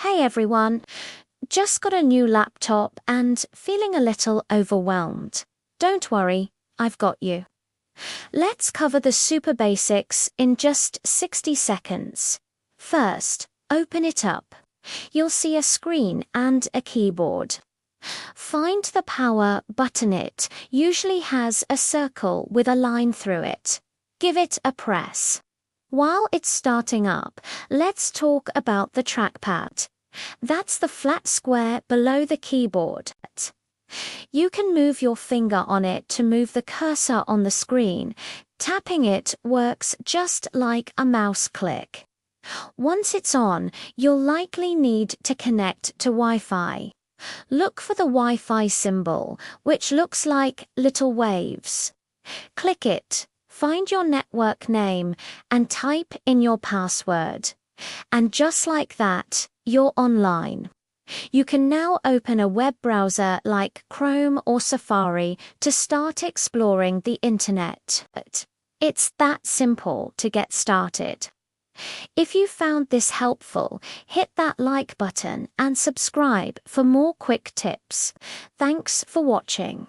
Hey everyone, just got a new laptop and feeling a little overwhelmed. Don't worry, I've got you. Let's cover the super basics in just 60 seconds. First, open it up. You'll see a screen and a keyboard. Find the power button. It usually has a circle with a line through it. Give it a press. While it's starting up, let's talk about the trackpad. That's the flat square below the keyboard. You can move your finger on it to move the cursor on the screen. Tapping it works just like a mouse click. Once it's on, you'll likely need to connect to Wi-Fi. Look for the Wi-Fi symbol, which looks like little waves. Click it, find your network name, and type in your password. And just like that, you're online. You can now open a web browser like Chrome or Safari to start exploring the internet. It's that simple to get started. If you found this helpful, hit that like button and subscribe for more quick tips. Thanks for watching.